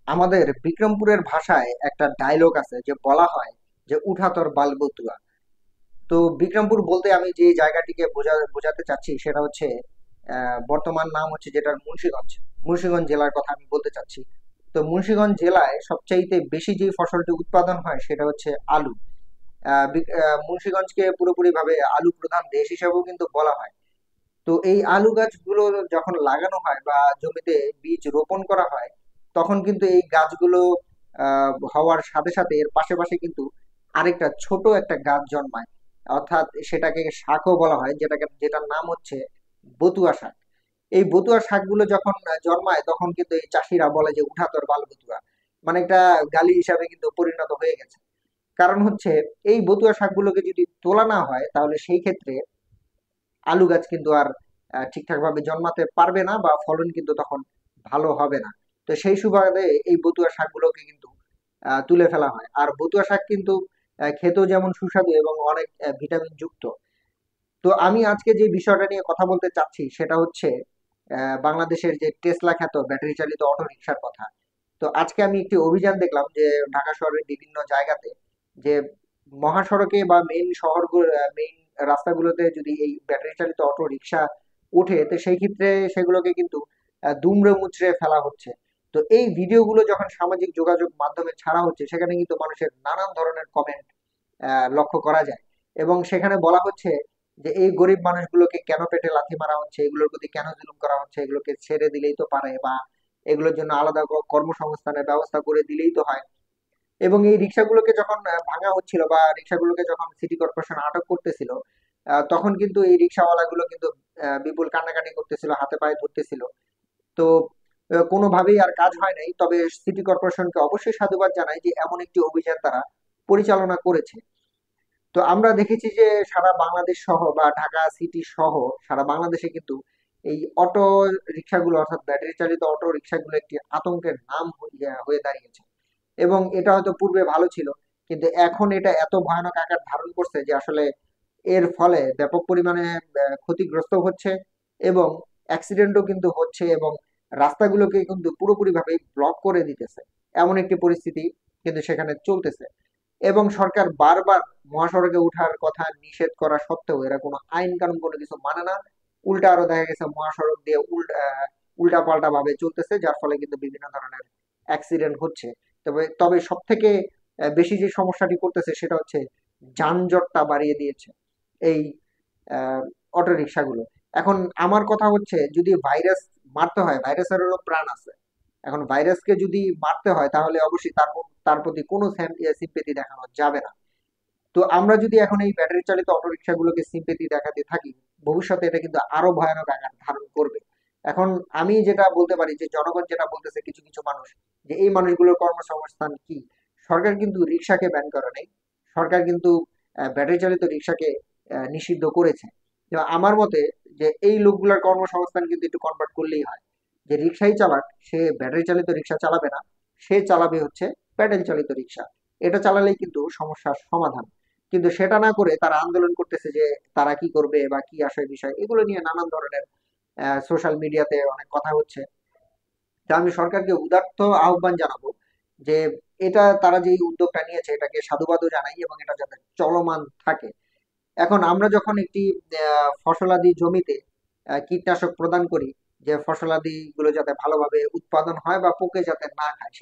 আমাদের বিক্রমপুরের ভাষায় একটা ডায়লগ আছে যে বলা হয় যে উঠা তোর বালবতুয়া। তো বিক্রমপুর বলতে আমি যে জায়গাটিকে বোঝাতে চাচ্ছি সেটা হচ্ছে বর্তমান নাম হচ্ছে যেটার মুন্সিগঞ্জ। মুন্সিগঞ্জ জেলার কথা আমি বলতে চাচ্ছি। তো মুন্সিগঞ্জ জেলায় সবচাইতে বেশি যে ফসলটি উৎপাদন হয় সেটা হচ্ছে আলু। মুন্সিগঞ্জকে পুরোপুরি ভাবে আলু প্রধান দেশ হিসেবেও কিন্তু বলা হয়। তো এই আলু গাছগুলো যখন লাগানো হয় বা জমিতে বীজ রোপণ করা হয়, তখন কিন্তু এই গাছগুলো হওয়ার সাথে সাথে এর পাশে পাশে কিন্তু আরেকটা ছোট একটা গাছ জন্মায়। অর্থাৎ সেটাকে শাকও বলা হয়, যেটার নাম হচ্ছে বতুয়া শাক। এই বতুয়া শাকগুলো যখন জন্মায় তখন কিন্তু এই চাষিরা বলে যে উঠা তোর বাল বতুয়া, মানে একটা গালি হিসাবে কিন্তু পরিণত হয়ে গেছে। কারণ হচ্ছে এই বতুয়া শাকগুলোকে যদি তোলা না হয় তাহলে সেই ক্ষেত্রে আলু গাছ কিন্তু আর ঠিকঠাক ভাবে জন্মাতে পারবে না বা ফলন কিন্তু তখন ভালো হবে না। তো সেই সুবাদে এই বতুয়া শাকগুলোকে কিন্তু তুলে ফেলা হয়। আর বতুয়া শাক কিন্তু খেতেও যেমন সুস্বাদু এবং অনেক ভিটামিন যুক্ত। তো আমি আজকে যে বিষয়টা নিয়ে কথা বলতে চাচ্ছি সেটা হচ্ছে বাংলাদেশের যে টেসলা খ্যাত ব্যাটারি চালিত অটো রিক্সার কথা। তো আজকে আমি একটি অভিযান দেখলাম যে ঢাকা শহরের বিভিন্ন জায়গাতে যে মহাসড়কে বা মেইন শহরগুলো, মেইন রাস্তাগুলোতে যদি এই ব্যাটারি চালিত অটো রিক্সা ওঠে তো সেই ক্ষেত্রে সেগুলোকে কিন্তু দুমড়ে মুচড়ে ফেলা হচ্ছে। তো এই ভিডিওগুলো যখন সামাজিক যোগাযোগ মাধ্যমে ছাড়া হচ্ছে সেখানে কিন্তু মানুষের নানান ধরনের কমেন্ট লক্ষ্য করা যায়। এবং সেখানে বলা হচ্ছে যে এই গরিব মানুষগুলোকে কেন পেটে লাথি মারা হচ্ছে, এগুলোর প্রতি কেন জুলুম করা হচ্ছে, এগুলোকে ছেড়ে দিলেই তো পারে বা এগুলোর জন্য আলাদা কর্মসংস্থানের ব্যবস্থা করে দিলেই তো হয়। এবং এই রিক্সাগুলোকে যখন ভাঙা হচ্ছিল বা রিক্সাগুলোকে যখন সিটি কর্পোরেশন আটক করতেছিল, তখন কিন্তু এই রিক্সাওয়ালাগুলো কিন্তু বিপুল কান্নাকাটি করতেছিল, হাতে পায়ে ধরতেছিল। তো কোনোভাবেই আর কাজ হয় নাই। তবে সিটি কর্পোরেশনকে অবশ্যই সাধুবাদ জানাই যে এমন একটি অভিযান তারা পরিচালনা করেছে। তো আমরা দেখেছি যে সারা বাংলাদেশ সহ বা ঢাকা সিটি সহ সারা বাংলাদেশে কিন্তু এই অটো রিক্সাগুলো অর্থাৎ ব্যাটারি চালিত অটো রিক্সাগুলো একটি আতঙ্কের নাম হয়ে দাঁড়িয়েছে। এবং এটা হয়তো পূর্বে ভালো ছিল, কিন্তু এখন এটা এত ভয়ানক আকার ধারণ করছে যে আসলে এর ফলে ব্যাপক পরিমাণে ক্ষতিগ্রস্ত হচ্ছে এবং অ্যাক্সিডেন্টও কিন্তু হচ্ছে এবং রাস্তাগুলোকে কিন্তু পুরোপুরি ভাবে ব্লক করে দিতেছে। এমন একটি পরিস্থিতি কিন্তু সেখানে চলতেছে। এবং সরকার বারবার মহাসড়কে উঠার কথা নিষেধ করা সত্ত্বেও এরা কোনো আইন কানুন কোনো কিছু মানে না। উল্টা আরো দেখা গেছে মহাসড়ক দিয়ে উল্টা পাল্টা ভাবে চলতেছে, যার ফলে কিন্তু বিভিন্ন ধরনের অ্যাক্সিডেন্ট হচ্ছে। তবে সব থেকে বেশি যে সমস্যাটি করতেছে সেটা হচ্ছে যানজটটা বাড়িয়ে দিয়েছে এই অটো রিক্সাগুলো। এখন আমার কথা হচ্ছে যদি ভাইরাস মারতে হয়, ভাইরাসেরও প্রাণ আছে। এখন ভাইরাসকে যদি মারতে হয় তাহলে অবশ্যই তার প্রতি কোনো সিম্পেথি দেখানো যাবে না। তো আমরা যদি এখন এই ব্যাটারি চালিত অটো রিক্সাগুলোকে সিম্পেথি দেখাতে থাকি, ভবিষ্যতে এটা কিন্তু আরো ভয়ানক আকার ধারণ করবে। এখন আমি যেটা বলতে পারি যে জনগণ যেটা বলতেছে কিছু কিছু মানুষ, যে এই মানুষগুলোর কর্মসংস্থান কি? সরকার কিন্তু রিক্সাকে ব্যান করে নাই। সরকার কিন্তু ব্যাটারি চালিত রিক্সাকে নিষিদ্ধ করেছে। তো আমার মতে যে এই লোকগুলোর কর্মসংস্থান কিন্তু একটু কনভার্ট করলেই হয়। যে রিক্সাই চালাক সে ব্যাটারি চালিত রিক্সা চালাবে না, সে চালাবে হচ্ছে প্যাডেল চালিত রিক্সা। এটা চালালেই কিন্তু সমস্যার সমাধান। কিন্তু সেটা না করে তারা আন্দোলন করতেছে যে তারা কি করবে বা কি আসে বিষয়, এগুলো নিয়ে নানান ধরনের সোশ্যাল মিডিয়াতে অনেক কথা হচ্ছে। তা আমি সরকারকে উদাত্ত আহ্বান জানাবো যে এটা তারা যে উদ্যোগটা নিয়েছে এটাকে সাধুবাদও জানাই এবং এটা যাতে চলমান থাকে। এখন আমরা যখন একটি ফসলাদি জমিতে কীটনাশক প্রদান করি, যে ফসলাদি গুলো যাতে ভালোভাবে উৎপাদন হয় বা পোকে যাতে না খায়,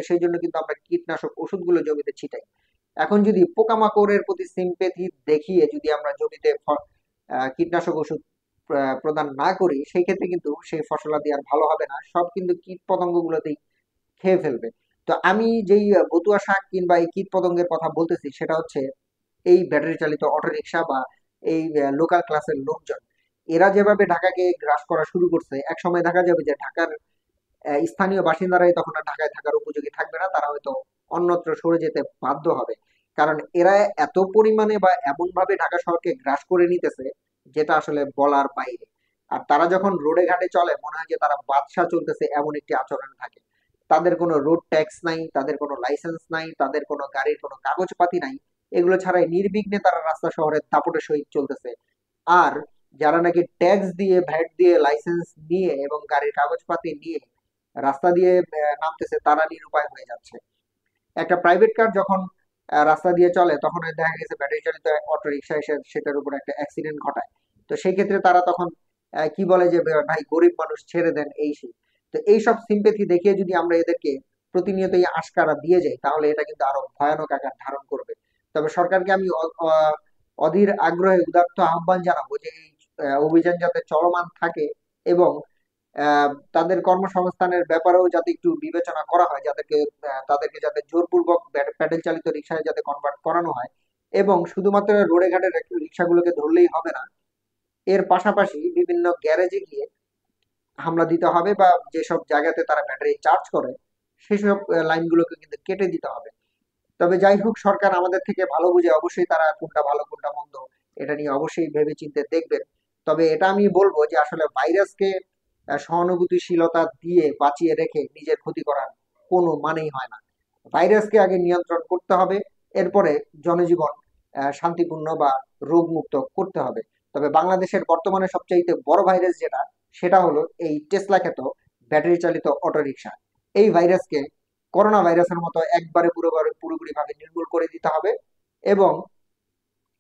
সেই জন্য কিন্তু আমরা কীটনাশক ওষুধগুলো জমিতে ছিটাই। এখন যদি পোকামাকড়ের প্রতি সিম্পেথি দেখিয়ে যদি আমরা জমিতে কীটনাশক ওষুধ প্রদান না করি, সেই ক্ষেত্রে কিন্তু সেই ফসলাদি আর ভালো হবে না, সব কিন্তু কীট পতঙ্গ গুলোতেই খেয়ে ফেলবে। তো আমি যেই বতুয়া শাক কিংবা এই কীট পতঙ্গের কথা বলতেছি সেটা হচ্ছে এই ব্যাটারি চালিত অটো রিক্সা বা এই লোকাল ক্লাসের লোকজন। এরা যেভাবে ঢাকাকে গ্রাস করা শুরু করছে, এক সময় দেখা যাবে যে ঢাকার স্থানীয় বাসিন্দারাই তখন আর ঢাকায় থাকার উপযোগী থাকবে না, তারা হয়তো অন্যত্র সরে যেতে বাধ্য হবে। কারণ এরা এত পরিমাণে বা এমন ভাবে ঢাকা শহরকে গ্রাস করে নিতেছে যেটা আসলে বলার বাইরে। আর তারা যখন রোডে ঘাটে চলে মনে হয় যে তারা বাদশা চলতেছে, এমন একটি আচরণ থাকে। তাদের কোনো রোড ট্যাক্স নাই, তাদের কোনো লাইসেন্স নাই, তাদের কোনো গাড়ির কোনো কাগজপাতি নাই। এগুলো ছাড়াই নির্বিঘ্নে তারা রাস্তা শহরের দাপটের সহিত চলতেছে। আর যারা নাকি ট্যাক্স দিয়ে, ভ্যাট দিয়ে, লাইসেন্স নিয়ে এবং গাড়ির কাগজপাতি নিয়ে রাস্তা দিয়ে নামতেছে তারা নিরুপায় হয়ে যাচ্ছে। একটা প্রাইভেট কার যখন রাস্তা দিয়ে চলে তখন দেখা গেছে ব্যাটারি চালিত অটো রিক্সা এসে সেটার উপর একটা অ্যাক্সিডেন্ট ঘটায়। তো সেই ক্ষেত্রে তারা তখন কি বলে যে ভাই গরিব মানুষ ছেড়ে দেন এই সেই। তো এইসব সিম্পেথি দেখিয়ে যদি আমরা এদেরকে প্রতিনিয়ত এই আশকারা দিয়ে যাই তাহলে এটা কিন্তু আরো ভয়ানক আকার ধারণ করবে। তবে সরকারকে আমি অধীর আগ্রহে উদাত্ত আহ্বান জানাবো যে এই অভিযান যাতে চলমান থাকে এবং তাদের কর্মসংস্থানের ব্যাপারেও যাতে একটু বিবেচনা করা হয়, যাদেরকে তাদেরকে যাতে জোরপূর্বক প্যাডেল চালিত রিক্সায় যাতে কনভার্ট করানো হয়। এবং শুধুমাত্র রোডে ঘাটে রিক্সাগুলোকে ধরলেই হবে না, এর পাশাপাশি বিভিন্ন গ্যারেজে গিয়ে হামলা দিতে হবে বা যেসব জায়গাতে তারা ব্যাটারি চার্জ করে সেসব লাইনগুলোকে কিন্তু কেটে দিতে হবে। তবে যাই হোক, সরকার আমাদের থেকে ভালো বুঝে, অবশ্যই তারা কোনটা ভালো কোনটা মন্দ এটা নিয়ে অবশ্যই ভেবে চিন্তে দেখবেন। তবে এটা আমি বলবো যে আসলে ভাইরাসকে সহানুভূতিশীলতা দিয়ে বাঁচিয়ে রেখে নিজের ক্ষতি করার কোনো মানেই হয় না। ভাইরাসকে আগে নিয়ন্ত্রণ করতে হবে, এরপরে জনজীবন শান্তিপূর্ণ বা রোগমুক্ত করতে হবে। তবে বাংলাদেশের বর্তমানে সবচাইতে বড় ভাইরাস যেটা, সেটা হলো এই টেসলা খ্যাত ব্যাটারি চালিত অটোরিকশা। এই ভাইরাসকে করোনা ভাইরাসের মতো একবারে পুরোপুরি ভাবে নির্মূল করে দিতে হবে। এবং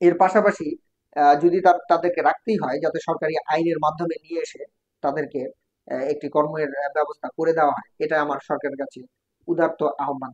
এর পাশাপাশি যদি তাদেরকে রাখতেই হয় যাতে সরকারি আইনের মাধ্যমে নিয়ে এসে তাদেরকে একটি কর্মের ব্যবস্থা করে দেওয়া হয়, এটা আমার সরকারের কাছে উদাত্ত আহ্বান।